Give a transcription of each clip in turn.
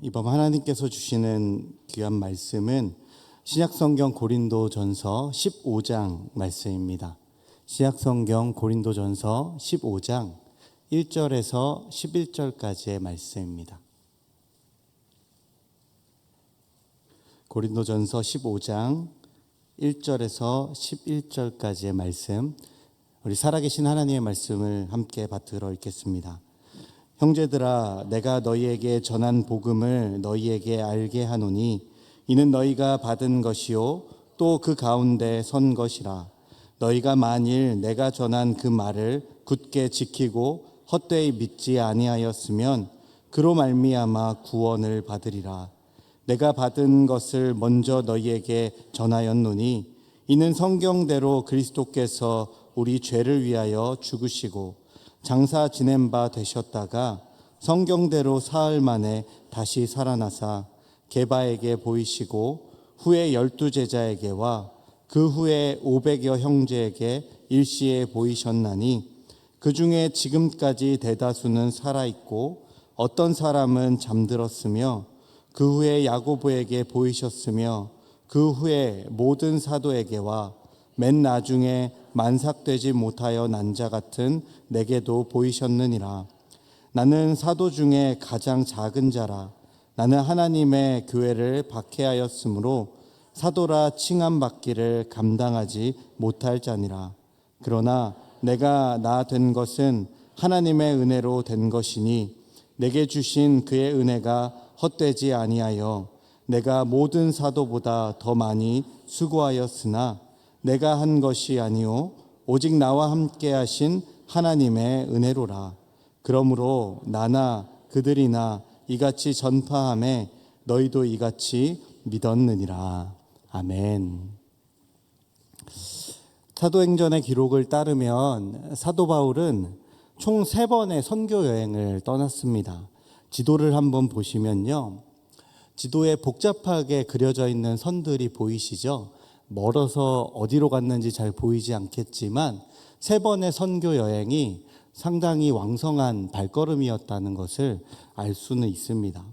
이번 하나님께서 주시는 귀한 말씀은 신약성경 고린도전서 15장 말씀입니다. 신약성경 고린도전서 15장 1절에서 11절까지의 말씀입니다. 고린도전서 15장 1절에서 11절까지의 말씀, 우리 살아계신 하나님의 말씀을 함께 받들어 읽겠습니다. 형제들아, 내가 너희에게 전한 복음을 너희에게 알게 하노니 이는 너희가 받은 것이요 또 그 가운데 선 것이라. 너희가 만일 내가 전한 그 말을 굳게 지키고 헛되이 믿지 아니하였으면 그로 말미암아 구원을 받으리라. 내가 받은 것을 먼저 너희에게 전하였노니 이는 성경대로 그리스도께서 우리 죄를 위하여 죽으시고 장사 지낸 바 되셨다가 성경대로 사흘 만에 다시 살아나사 게바에게 보이시고 후에 12 제자에게와 그 후에 500여 형제에게 일시에 보이셨나니 그 중에 지금까지 대다수는 살아있고 어떤 사람은 잠들었으며 그 후에 야고보에게 보이셨으며 그 후에 모든 사도에게와 맨 나중에 만삭되지 못하여 난 자 같은 내게도 보이셨느니라. 나는 사도 중에 가장 작은 자라. 나는 하나님의 교회를 박해하였으므로 사도라 칭함받기를 감당하지 못할 자니라. 그러나 내가 나 된 것은 하나님의 은혜로 된 것이니 내게 주신 그의 은혜가 헛되지 아니하여 내가 모든 사도보다 더 많이 수고하였으나 내가 한 것이 아니요 오직 나와 함께 하신 하나님의 은혜로라. 그러므로 나나 그들이나 이같이 전파하매 너희도 이같이 믿었느니라. 아멘. 사도행전의 기록을 따르면 사도 바울은 총 3번의 선교 여행을 떠났습니다. 지도를 한번 보시면요, 지도에 복잡하게 그려져 있는 선들이 보이시죠? 멀어서 어디로 갔는지 잘 보이지 않겠지만 3번의 선교 여행이 상당히 왕성한 발걸음이었다는 것을 알 수는 있습니다.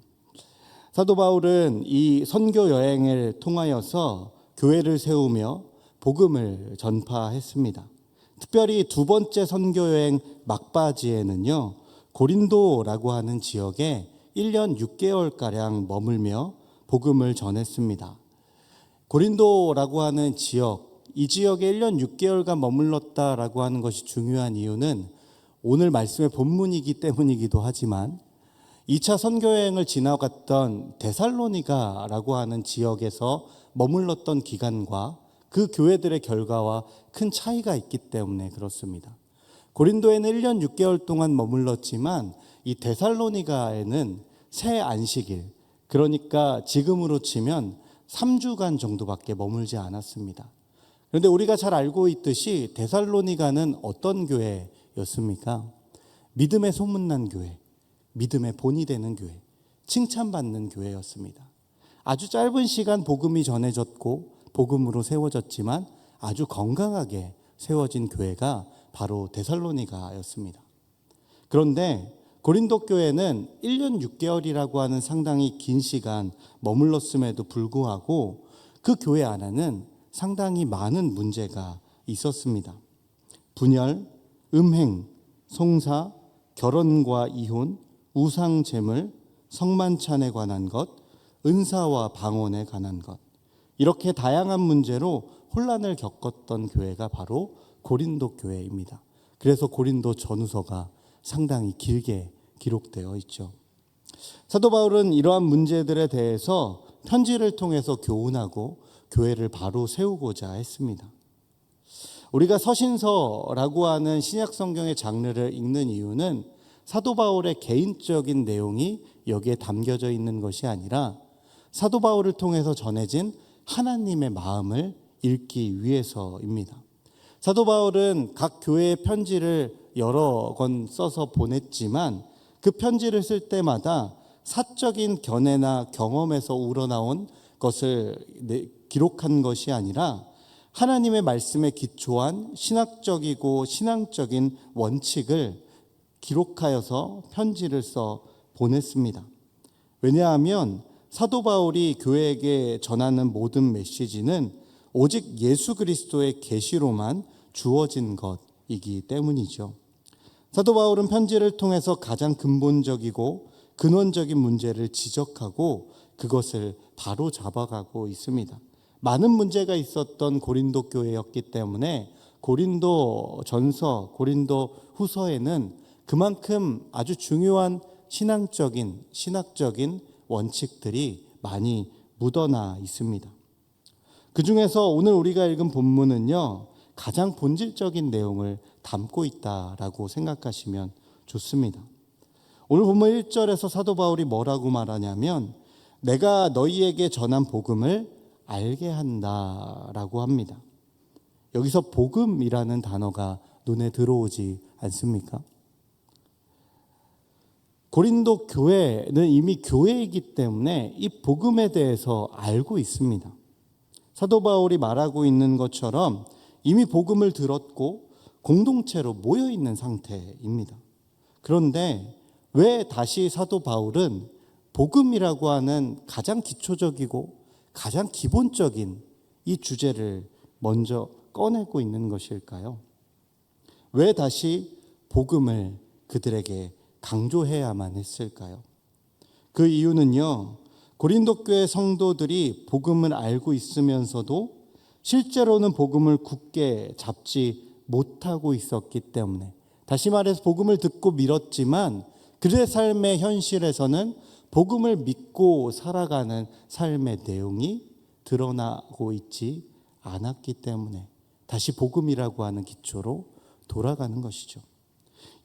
사도 바울은 이 선교 여행을 통하여서 교회를 세우며 복음을 전파했습니다. 특별히 2번째 선교 여행 막바지에는요, 고린도라고 하는 지역에 1년 6개월가량 머물며 복음을 전했습니다. 고린도라고 하는 지역, 이 지역에 1년 6개월간 머물렀다라고 하는 것이 중요한 이유는 오늘 말씀의 본문이기 때문이기도 하지만 2차 선교여행을 지나갔던 데살로니가라고 하는 지역에서 머물렀던 기간과 그 교회들의 결과와 큰 차이가 있기 때문에 그렇습니다. 고린도에는 1년 6개월 동안 머물렀지만 이 데살로니가에는 새 안식일, 그러니까 지금으로 치면 3주간 정도밖에 머물지 않았습니다. 그런데 우리가 잘 알고 있듯이 데살로니가는 어떤 교회였습니까? 믿음의 소문난 교회, 믿음의 본이 되는 교회, 칭찬받는 교회였습니다. 아주 짧은 시간 복음이 전해졌고 복음으로 세워졌지만 아주 건강하게 세워진 교회가 바로 데살로니가였습니다. 그런데 고린도 교회는 1년 6개월이라고 하는 상당히 긴 시간 머물렀음에도 불구하고 그 교회 안에는 상당히 많은 문제가 있었습니다. 분열, 음행, 송사, 결혼과 이혼, 우상제물, 성만찬에 관한 것, 은사와 방언에 관한 것, 이렇게 다양한 문제로 혼란을 겪었던 교회가 바로 고린도 교회입니다. 그래서 고린도 전후서가 상당히 길게 기록되어 있죠. 사도 바울은 이러한 문제들에 대해서 편지를 통해서 교훈하고 교회를 바로 세우고자 했습니다. 우리가 서신서라고 하는 신약 성경의 장르를 읽는 이유는 사도 바울의 개인적인 내용이 여기에 담겨져 있는 것이 아니라 사도 바울을 통해서 전해진 하나님의 마음을 읽기 위해서입니다. 사도 바울은 각 교회의 편지를 여러 권 써서 보냈지만 그 편지를 쓸 때마다 사적인 견해나 경험에서 우러나온 것을 기록한 것이 아니라 하나님의 말씀에 기초한 신학적이고 신앙적인 원칙을 기록하여서 편지를 써 보냈습니다. 왜냐하면 사도 바울이 교회에게 전하는 모든 메시지는 오직 예수 그리스도의 계시로만 주어진 것이기 때문이죠. 사도 바울은 편지를 통해서 가장 근본적이고 근원적인 문제를 지적하고 그것을 바로 잡아가고 있습니다. 많은 문제가 있었던 고린도 교회였기 때문에 고린도 전서, 고린도 후서에는 그만큼 아주 중요한 신학적인 원칙들이 많이 묻어나 있습니다. 그 중에서 오늘 우리가 읽은 본문은요, 가장 본질적인 내용을 담고 있다라고 생각하시면 좋습니다. 오늘 본문 1절에서 사도 바울이 뭐라고 말하냐면 내가 너희에게 전한 복음을 알게 한다라고 합니다. 여기서 복음이라는 단어가 눈에 들어오지 않습니까? 고린도 교회는 이미 교회이기 때문에 이 복음에 대해서 알고 있습니다. 사도 바울이 말하고 있는 것처럼 이미 복음을 들었고 공동체로 모여 있는 상태입니다. 그런데 왜 다시 사도 바울은 복음이라고 하는 가장 기초적이고 가장 기본적인 이 주제를 먼저 꺼내고 있는 것일까요? 왜 다시 복음을 그들에게 강조해야만 했을까요? 그 이유는요, 고린도 교회 성도들이 복음을 알고 있으면서도 실제로는 복음을 굳게 잡지 못하고 있었기 때문에, 다시 말해서 복음을 듣고 믿었지만 그들의 삶의 현실에서는 복음을 믿고 살아가는 삶의 내용이 드러나고 있지 않았기 때문에 다시 복음이라고 하는 기초로 돌아가는 것이죠.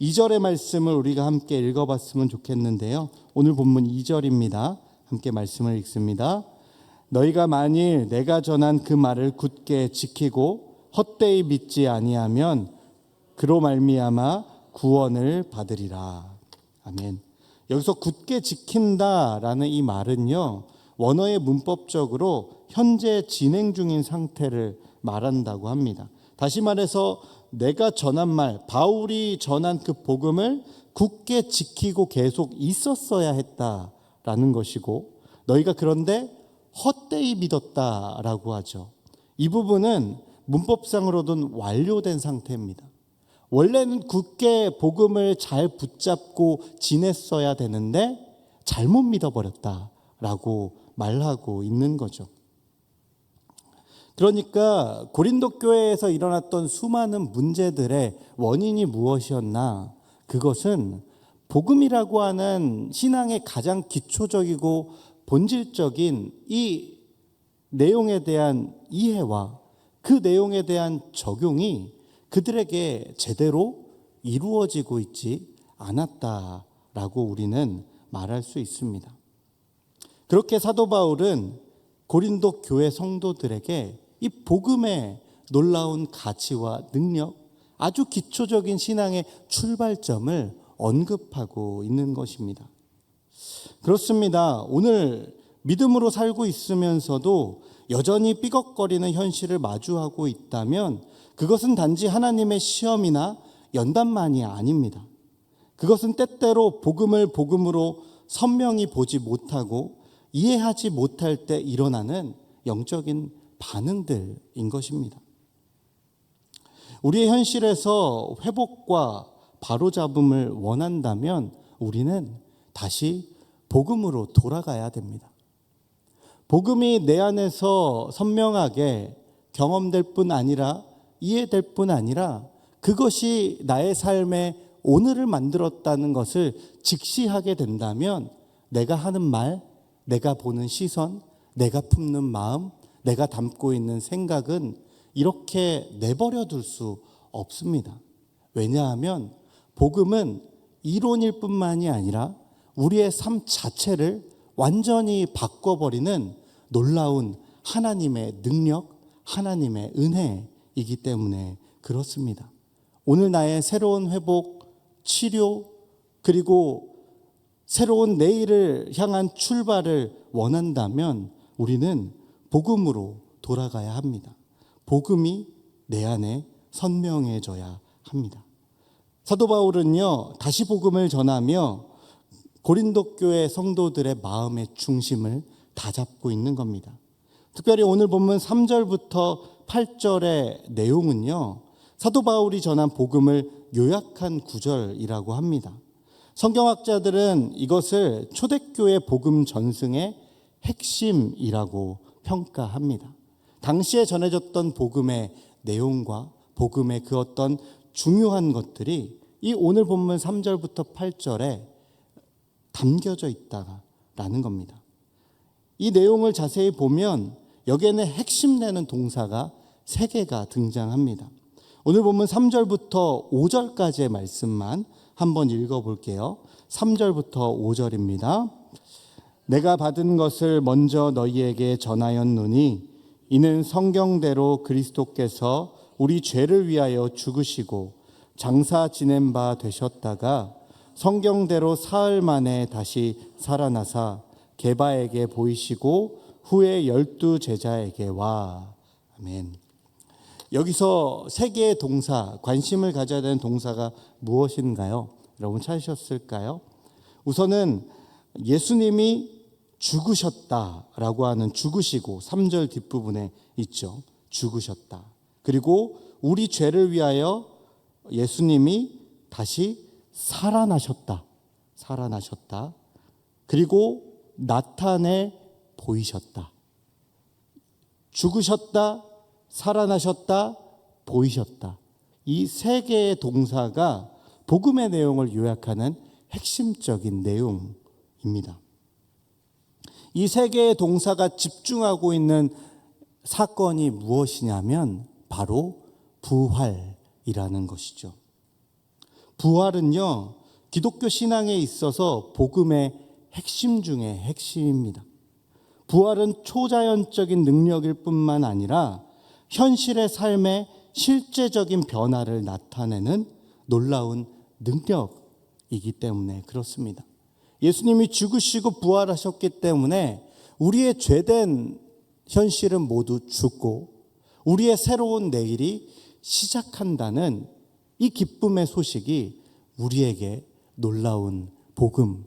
2절의 말씀을 우리가 함께 읽어봤으면 좋겠는데요. 오늘 본문 2절입니다. 함께 말씀을 읽습니다. 너희가 만일 내가 전한 그 말을 굳게 지키고 헛되이 믿지 아니하면 그로 말미암아 구원을 받으리라. 아멘. 여기서 굳게 지킨다라는 이 말은요, 원어의 문법적으로 현재 진행 중인 상태를 말한다고 합니다. 다시 말해서 내가 전한 말, 바울이 전한 그 복음을 굳게 지키고 계속 있었어야 했다라는 것이고, 너희가 그런데 헛되이 믿었다라고 하죠. 이 부분은 문법상으로는 완료된 상태입니다. 원래는 굳게 복음을 잘 붙잡고 지냈어야 되는데 잘못 믿어버렸다라고 말하고 있는 거죠. 그러니까 고린도 교회에서 일어났던 수많은 문제들의 원인이 무엇이었나? 그것은 복음이라고 하는 신앙의 가장 기초적이고 본질적인 이 내용에 대한 이해와 그 내용에 대한 적용이 그들에게 제대로 이루어지고 있지 않았다라고 우리는 말할 수 있습니다. 그렇게 사도 바울은 고린도 교회 성도들에게 이 복음의 놀라운 가치와 능력, 아주 기초적인 신앙의 출발점을 언급하고 있는 것입니다. 그렇습니다. 오늘 믿음으로 살고 있으면서도 여전히 삐걱거리는 현실을 마주하고 있다면 그것은 단지 하나님의 시험이나 연단만이 아닙니다. 그것은 때때로 복음을 복음으로 선명히 보지 못하고 이해하지 못할 때 일어나는 영적인 반응들인 것입니다. 우리의 현실에서 회복과 바로잡음을 원한다면 우리는 다시 복음으로 돌아가야 됩니다. 복음이 내 안에서 선명하게 경험될 뿐 아니라 이해될 뿐 아니라 그것이 나의 삶의 오늘을 만들었다는 것을 직시하게 된다면 내가 하는 말, 내가 보는 시선, 내가 품는 마음, 내가 담고 있는 생각은 이렇게 내버려 둘 수 없습니다. 왜냐하면 복음은 이론일 뿐만이 아니라 우리의 삶 자체를 완전히 바꿔버리는 놀라운 하나님의 능력, 하나님의 은혜이기 때문에 그렇습니다. 오늘 나의 새로운 회복, 치료, 그리고 새로운 내일을 향한 출발을 원한다면 우리는 복음으로 돌아가야 합니다. 복음이 내 안에 선명해져야 합니다. 사도 바울은요, 다시 복음을 전하며 고린도 교회 성도들의 마음의 중심을 다 잡고 있는 겁니다. 특별히 오늘 본문 3절부터 8절의 내용은요, 사도 바울이 전한 복음을 요약한 구절이라고 합니다. 성경학자들은 이것을 초대교회 복음 전승의 핵심이라고 평가합니다. 당시에 전해졌던 복음의 내용과 복음의 그 어떤 중요한 것들이 이 오늘 본문 3절부터 8절에 담겨져 있다라는 겁니다. 이 내용을 자세히 보면 여기에는 핵심되는 동사가 3개가 등장합니다. 오늘 본문 3절부터 5절까지의 말씀만 한번 읽어볼게요. 3절부터 5절입니다. 내가 받은 것을 먼저 너희에게 전하였노니 이는 성경대로 그리스도께서 우리 죄를 위하여 죽으시고 장사 지낸 바 되셨다가 성경대로 사흘 만에 다시 살아나사 게바에게 보이시고 후에 12 제자에게 와. 아멘. 여기서 3개의 동사, 관심을 가져야 되는 동사가 무엇인가요? 여러분 찾으셨을까요? 우선은 예수님이 죽으셨다라고 하는 죽으시고 3절 뒷부분에 있죠. 죽으셨다. 그리고 우리 죄를 위하여 예수님이 다시 살아나셨다. 살아나셨다. 그리고 나타내 보이셨다. 죽으셨다, 살아나셨다, 보이셨다. 이 3개의 동사가 복음의 내용을 요약하는 핵심적인 내용입니다. 이 3개의 동사가 집중하고 있는 사건이 무엇이냐면 바로 부활이라는 것이죠. 부활은요, 기독교 신앙에 있어서 복음의 핵심 중에 핵심입니다. 부활은 초자연적인 능력일 뿐만 아니라 현실의 삶의 실제적인 변화를 나타내는 놀라운 능력이기 때문에 그렇습니다. 예수님이 죽으시고 부활하셨기 때문에 우리의 죄된 현실은 모두 죽고 우리의 새로운 내일이 시작한다는 이 기쁨의 소식이 우리에게 놀라운 복음,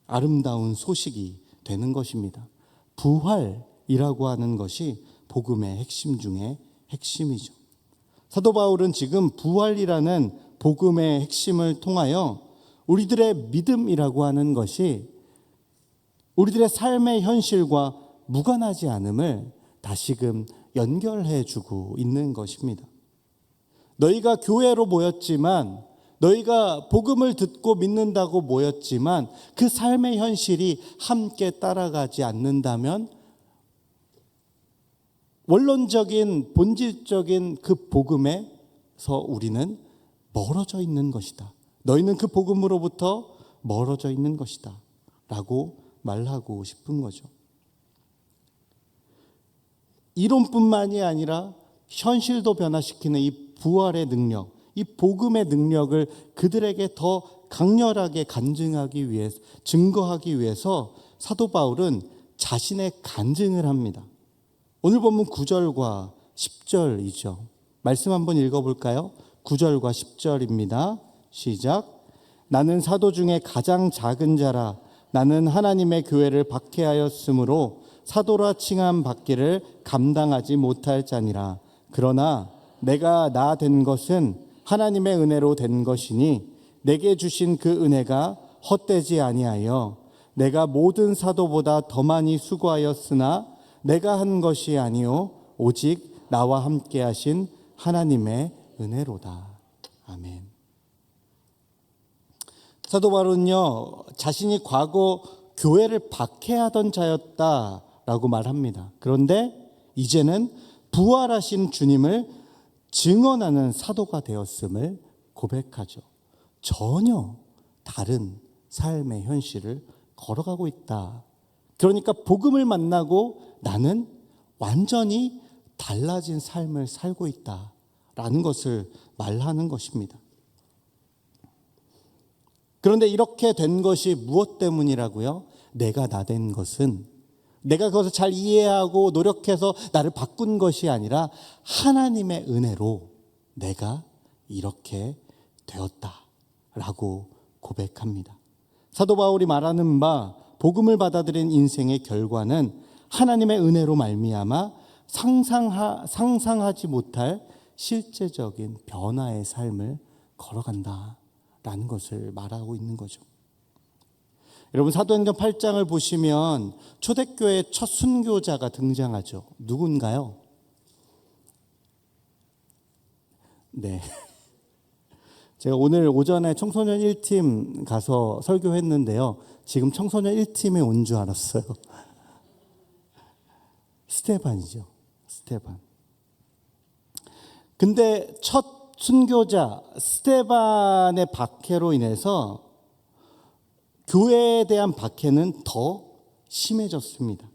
아름다운 소식이 되는 것입니다. 부활이라고 하는 것이 복음의 핵심 중에 핵심이죠. 사도 바울은 지금 부활이라는 복음의 핵심을 통하여 우리들의 믿음이라고 하는 것이 우리들의 삶의 현실과 무관하지 않음을 다시금 연결해 주고 있는 것입니다. 너희가 교회로 모였지만, 너희가 복음을 듣고 믿는다고 모였지만 그 삶의 현실이 함께 따라가지 않는다면 원론적인 본질적인 그 복음에서 우리는 멀어져 있는 것이다. 너희는 그 복음으로부터 멀어져 있는 것이다 라고 말하고 싶은 거죠. 이론뿐만이 아니라 현실도 변화시키는 이 부활의 능력, 이 복음의 능력을 그들에게 더 강렬하게 간증하기 위해, 증거하기 위해서 사도 바울은 자신의 간증을 합니다. 오늘 본문 9절과 10절이죠. 말씀 한번 읽어볼까요? 9절과 10절입니다. 시작. 나는 사도 중에 가장 작은 자라. 나는 하나님의 교회를 박해하였으므로 사도라 칭함 받기를 감당하지 못할 자니라. 그러나 내가 나 된 것은 하나님의 은혜로 된 것이니 내게 주신 그 은혜가 헛되지 아니하여 내가 모든 사도보다 더 많이 수고하였으나 내가 한 것이 아니요 오직 나와 함께 하신 하나님의 은혜로다. 아멘. 사도 바울은요, 자신이 과거 교회를 박해하던 자였다라고 말합니다. 그런데 이제는 부활하신 주님을 증언하는 사도가 되었음을 고백하죠. 전혀 다른 삶의 현실을 걸어가고 있다. 그러니까 복음을 만나고 나는 완전히 달라진 삶을 살고 있다라는 것을 말하는 것입니다. 그런데 이렇게 된 것이 무엇 때문이라고요? 내가 나 된 것은 내가 그것을 잘 이해하고 노력해서 나를 바꾼 것이 아니라 하나님의 은혜로 내가 이렇게 되었다라고 고백합니다. 사도 바울이 말하는 바 복음을 받아들인 인생의 결과는 하나님의 은혜로 말미암아 상상하지 못할 실제적인 변화의 삶을 걸어간다라는 것을 말하고 있는 거죠. 여러분, 사도행전 8장을 보시면 초대교회의 첫 순교자가 등장하죠. 누군가요? 네. 제가 오늘 오전에 청소년 1팀 가서 설교했는데요. 지금 청소년 1팀에 온 줄 알았어요. 스테반이죠. 스테반. 근데 첫 순교자 스테반의 박해로 인해서 교회에 대한 박해는 더 심해졌습니다.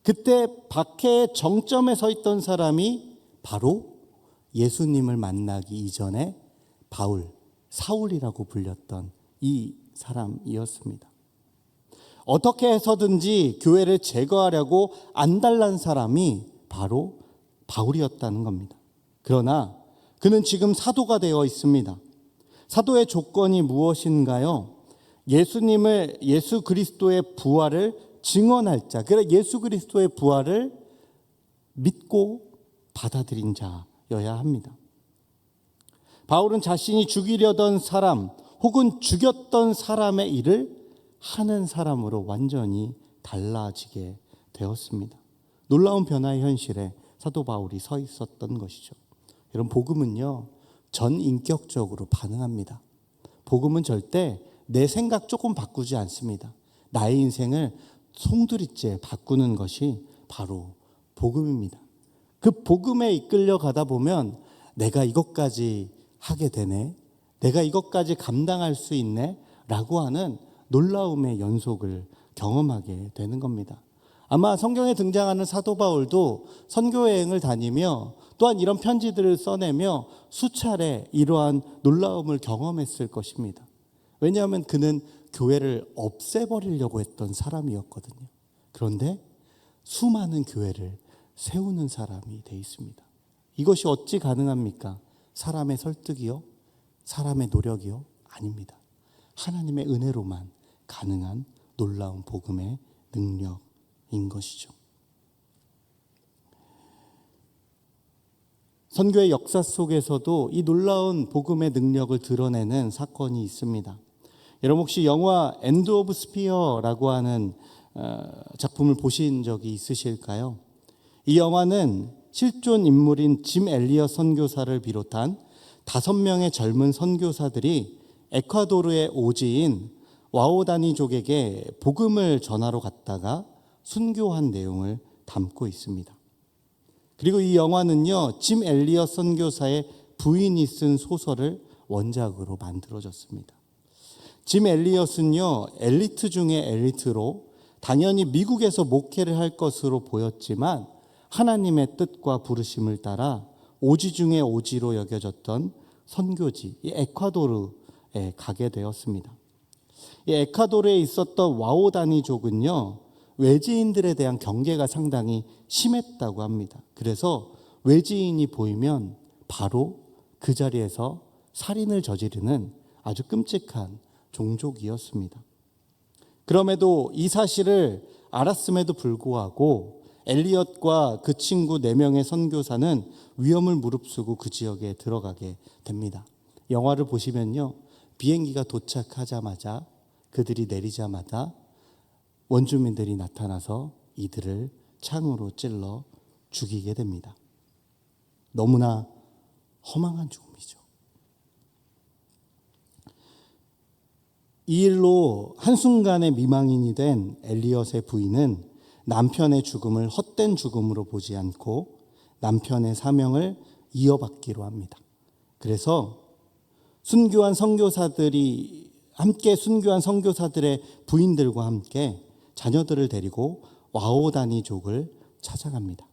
그때 박해의 정점에 서 있던 사람이 바로 예수님을 만나기 이전에 사울이라고 불렸던 이 사람이었습니다. 어떻게 해서든지 교회를 제거하려고 안달난 사람이 바로 바울이었다는 겁니다. 그러나 그는 지금 사도가 되어 있습니다. 사도의 조건이 무엇인가요? 예수 그리스도의 부활을 증언할 자, 그래 예수 그리스도의 부활을 믿고 받아들인 자여야 합니다. 바울은 자신이 죽이려던 사람 혹은 죽였던 사람의 일을 하는 사람으로 완전히 달라지게 되었습니다. 놀라운 변화의 현실에 사도 바울이 서 있었던 것이죠. 여러분, 복음은요, 전인격적으로 반응합니다. 복음은 절대 내 생각 조금 바꾸지 않습니다. 나의 인생을 송두리째 바꾸는 것이 바로 복음입니다. 그 복음에 이끌려 가다 보면 내가 이것까지 하게 되네, 내가 이것까지 감당할 수 있네 라고 하는 놀라움의 연속을 경험하게 되는 겁니다. 아마 성경에 등장하는 사도 바울도 선교 여행을 다니며 또한 이런 편지들을 써내며 수차례 이러한 놀라움을 경험했을 것입니다. 왜냐하면 그는 교회를 없애버리려고 했던 사람이었거든요. 그런데 수많은 교회를 세우는 사람이 돼 있습니다. 이것이 어찌 가능합니까? 사람의 설득이요? 사람의 노력이요? 아닙니다. 하나님의 은혜로만 가능한 놀라운 복음의 능력인 것이죠. 선교의 역사 속에서도 이 놀라운 복음의 능력을 드러내는 사건이 있습니다. 여러분, 혹시 영화 엔드 오브 스피어라고 하는 작품을 보신 적이 있으실까요? 이 영화는 실존 인물인 짐 엘리엇 선교사를 비롯한 5명의 젊은 선교사들이 에콰도르의 오지인 와오다니족에게 복음을 전하러 갔다가 순교한 내용을 담고 있습니다. 그리고 이 영화는요, 짐 엘리엇 선교사의 부인이 쓴 소설을 원작으로 만들어졌습니다. 짐 엘리엇은요, 엘리트 중에 엘리트로 당연히 미국에서 목회를 할 것으로 보였지만 하나님의 뜻과 부르심을 따라 오지 중에 오지로 여겨졌던 선교지, 이 에콰도르에 가게 되었습니다. 이 에콰도르에 있었던 와오다니족은요, 외지인들에 대한 경계가 상당히 심했다고 합니다. 그래서 외지인이 보이면 바로 그 자리에서 살인을 저지르는 아주 끔찍한 종족이었습니다. 그럼에도 이 사실을 알았음에도 불구하고 엘리엇과 그 친구 4명의 선교사는 위험을 무릅쓰고 그 지역에 들어가게 됩니다. 영화를 보시면요, 비행기가 도착하자마자 그들이 내리자마자 원주민들이 나타나서 이들을 창으로 찔러 죽이게 됩니다. 너무나 허망한 죽음이죠. 이 일로 한순간에 미망인이 된 엘리엇의 부인은 남편의 죽음을 헛된 죽음으로 보지 않고 남편의 사명을 이어받기로 합니다. 그래서 순교한 선교사들의 부인들과 함께 자녀들을 데리고 와오다니족을 찾아갑니다.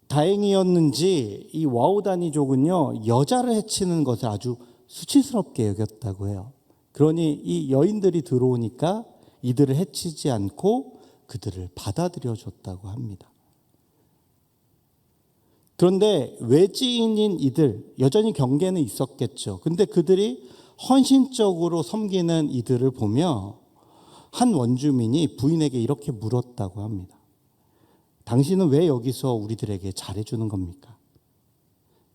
다행이었는지 이 와오다니족은요, 여자를 해치는 것을 아주 수치스럽게 여겼다고 해요. 그러니 이 여인들이 들어오니까 이들을 해치지 않고 그들을 받아들여 줬다고 합니다. 그런데 외지인인 이들, 여전히 경계는 있었겠죠. 근데 그들이 헌신적으로 섬기는 이들을 보며 한 원주민이 부인에게 이렇게 물었다고 합니다. 당신은 왜 여기서 우리들에게 잘해주는 겁니까?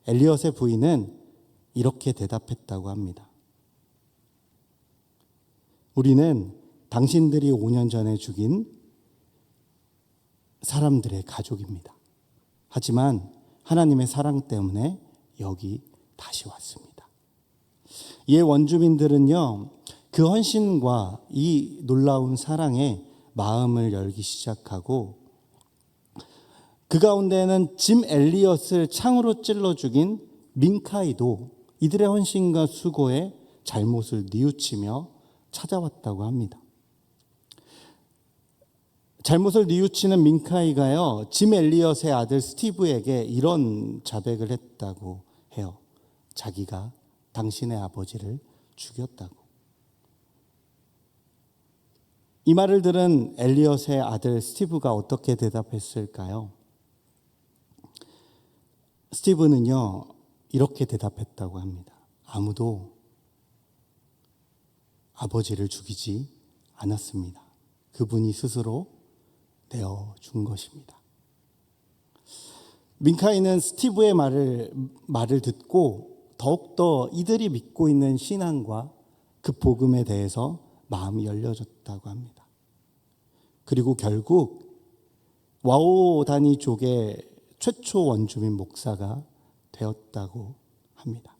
엘리엇의 부인은 이렇게 대답했다고 합니다. 우리는 당신들이 5년 전에 죽인 사람들의 가족입니다. 하지만 하나님의 사랑 때문에 여기 다시 왔습니다. 이에 원주민들은요, 그 헌신과 이 놀라운 사랑에 마음을 열기 시작하고, 그 가운데에는 짐 엘리엇을 창으로 찔러 죽인 민카이도 이들의 헌신과 수고에 잘못을 뉘우치며 찾아왔다고 합니다. 잘못을 뉘우치는 민카이가요, 짐 엘리엇의 아들 스티브에게 이런 자백을 했다고 해요. 자기가 당신의 아버지를 죽였다고. 이 말을 들은 엘리엇의 아들 스티브가 어떻게 대답했을까요? 스티브는요, 이렇게 대답했다고 합니다. 아무도 아버지를 죽이지 않았습니다. 그분이 스스로 내어준 것입니다. 민카이는 스티브의 말을 듣고 더욱더 이들이 믿고 있는 신앙과 그 복음에 대해서 마음이 열려졌다고 합니다. 그리고 결국 와오다니족의 최초 원주민 목사가 되었다고 합니다.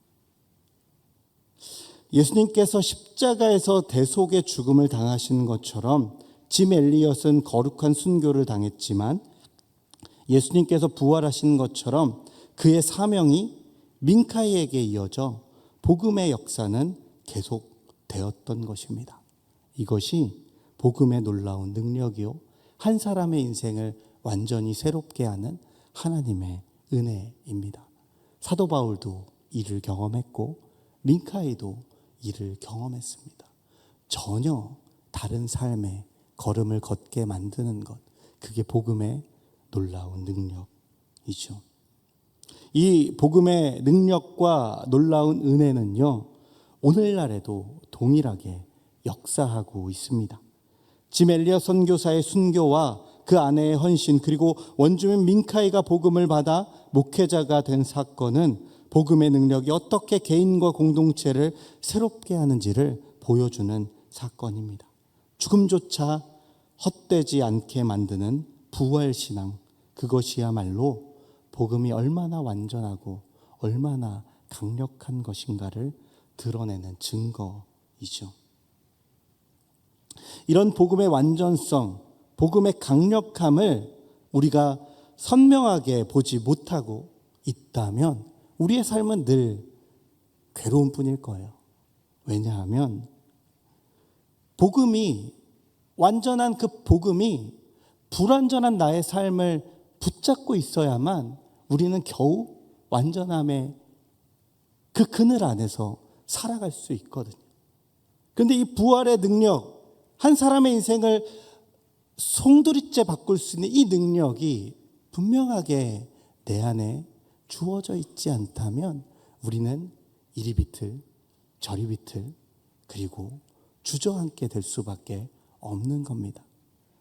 예수님께서 십자가에서 대속의 죽음을 당하신 것처럼 짐 엘리엇은 거룩한 순교를 당했지만 예수님께서 부활하신 것처럼 그의 사명이 민카이에게 이어져 복음의 역사는 계속되었던 것입니다. 이것이 복음의 놀라운 능력이요, 한 사람의 인생을 완전히 새롭게 하는 하나님의 은혜입니다. 사도 바울도 이를 경험했고 민카이도 이를 경험했습니다. 전혀 다른 삶의 걸음을 걷게 만드는 것, 그게 복음의 놀라운 능력이죠. 이 복음의 능력과 놀라운 은혜는요, 오늘날에도 동일하게 역사하고 있습니다. 짐 엘리엇 선교사의 순교와 그 아내의 헌신, 그리고 원주민 민카이가 복음을 받아 목회자가 된 사건은 복음의 능력이 어떻게 개인과 공동체를 새롭게 하는지를 보여주는 사건입니다. 죽음조차 헛되지 않게 만드는 부활신앙, 그것이야말로 복음이 얼마나 완전하고 얼마나 강력한 것인가를 드러내는 증거이죠. 이런 복음의 완전성, 복음의 강력함을 우리가 선명하게 보지 못하고 있다면 우리의 삶은 늘 괴로운 뿐일 거예요. 왜냐하면 복음이, 완전한 그 복음이 불완전한 나의 삶을 붙잡고 있어야만 우리는 겨우 완전함의 그 그늘 안에서 살아갈 수 있거든요. 그런데 이 부활의 능력, 한 사람의 인생을 송두리째 바꿀 수 있는 이 능력이 분명하게 내 안에 주어져 있지 않다면 우리는 이리 비틀 저리 비틀 그리고 주저앉게 될 수밖에 없는 겁니다.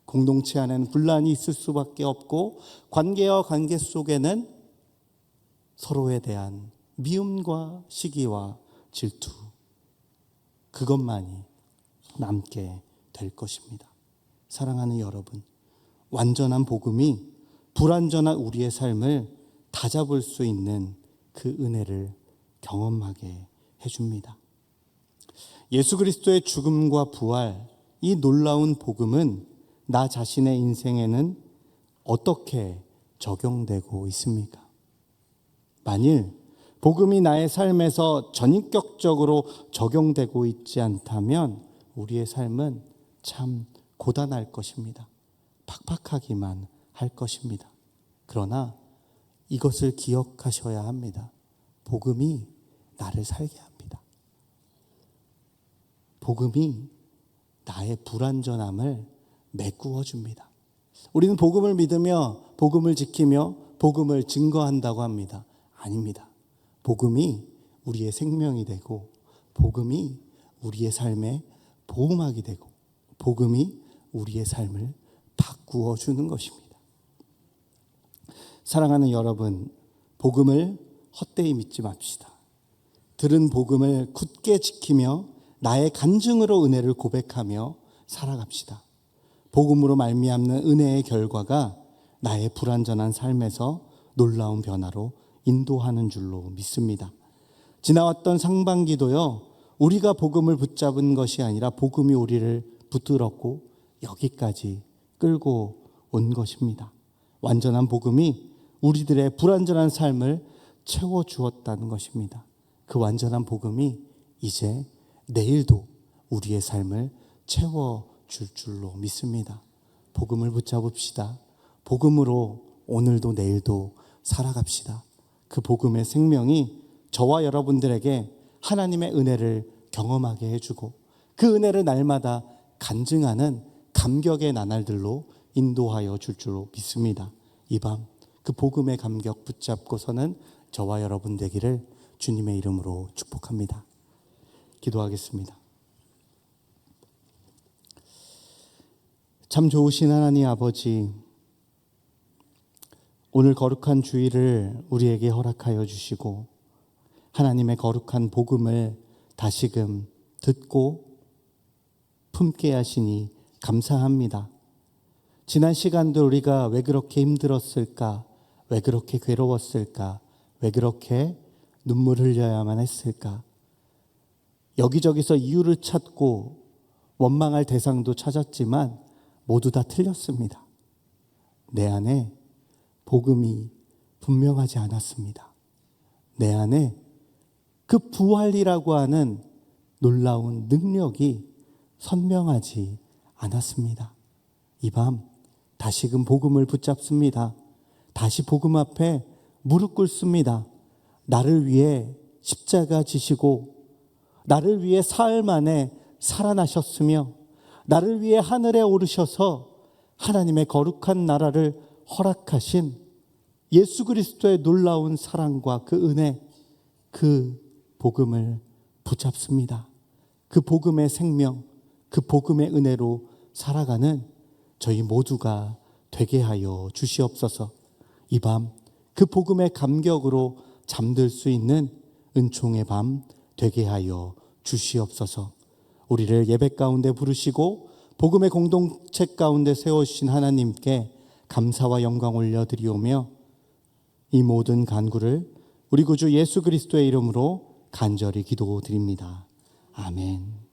공동체 안에는 분란이 있을 수밖에 없고 관계와 관계 속에는 서로에 대한 미움과 시기와 질투, 그것만이 남게 될 것입니다. 사랑하는 여러분, 완전한 복음이 불완전한 우리의 삶을 다잡을 수 있는 그 은혜를 경험하게 해줍니다. 예수 그리스도의 죽음과 부활, 이 놀라운 복음은 나 자신의 인생에는 어떻게 적용되고 있습니까? 만일 복음이 나의 삶에서 전인격적으로 적용되고 있지 않다면 우리의 삶은 참 고단할 것입니다. 팍팍하기만 할 것입니다. 그러나 이것을 기억하셔야 합니다. 복음이 나를 살게 합니다. 복음이 나의 불완전함을 메꾸어 줍니다. 우리는 복음을 믿으며 복음을 지키며 복음을 증거한다고 합니다. 아닙니다. 복음이 우리의 생명이 되고 복음이 우리의 삶의 보호막이 되고 복음이 우리의 삶을 바꾸어 주는 것입니다. 사랑하는 여러분, 복음을 헛되이 믿지 맙시다. 들은 복음을 굳게 지키며 나의 간증으로 은혜를 고백하며 살아갑시다. 복음으로 말미암는 은혜의 결과가 나의 불완전한 삶에서 놀라운 변화로 인도하는 줄로 믿습니다. 지나왔던 상반기도요, 우리가 복음을 붙잡은 것이 아니라 복음이 우리를 붙들었고 여기까지 끌고 온 것입니다. 완전한 복음이 우리들의 불완전한 삶을 채워주었다는 것입니다. 그 완전한 복음이 이제 내일도 우리의 삶을 채워줄 줄로 믿습니다. 복음을 붙잡읍시다. 복음으로 오늘도 내일도 살아갑시다. 그 복음의 생명이 저와 여러분들에게 하나님의 은혜를 경험하게 해주고 그 은혜를 날마다 간증하는 감격의 나날들로 인도하여 줄 줄로 믿습니다. 이 밤 그 복음의 감격 붙잡고서는 저와 여러분 되기를 주님의 이름으로 축복합니다. 기도하겠습니다. 참 좋으신 하나님 아버지, 오늘 거룩한 주일을 우리에게 허락하여 주시고 하나님의 거룩한 복음을 다시금 듣고 품게 하시니 감사합니다. 지난 시간도 우리가 왜 그렇게 힘들었을까? 왜 그렇게 괴로웠을까? 왜 그렇게 눈물 흘려야만 했을까? 여기저기서 이유를 찾고 원망할 대상도 찾았지만 모두 다 틀렸습니다. 내 안에 복음이 분명하지 않았습니다. 내 안에 그 부활이라고 하는 놀라운 능력이 선명하지 않았습니다. 이 밤 다시금 복음을 붙잡습니다. 다시 복음 앞에 무릎 꿇습니다. 나를 위해 십자가 지시고 나를 위해 사흘 만에 살아나셨으며 나를 위해 하늘에 오르셔서 하나님의 거룩한 나라를 허락하신 예수 그리스도의 놀라운 사랑과 그 은혜, 그 복음을 붙잡습니다. 그 복음의 생명, 그 복음의 은혜로 살아가는 저희 모두가 되게 하여 주시옵소서. 이 밤 그 복음의 감격으로 잠들 수 있는 은총의 밤 되게 하여 주시옵소서. 우리를 예배 가운데 부르시고 복음의 공동체 가운데 세워주신 하나님께 감사와 영광 올려드리오며 이 모든 간구를 우리 구주 예수 그리스도의 이름으로 간절히 기도드립니다. 아멘.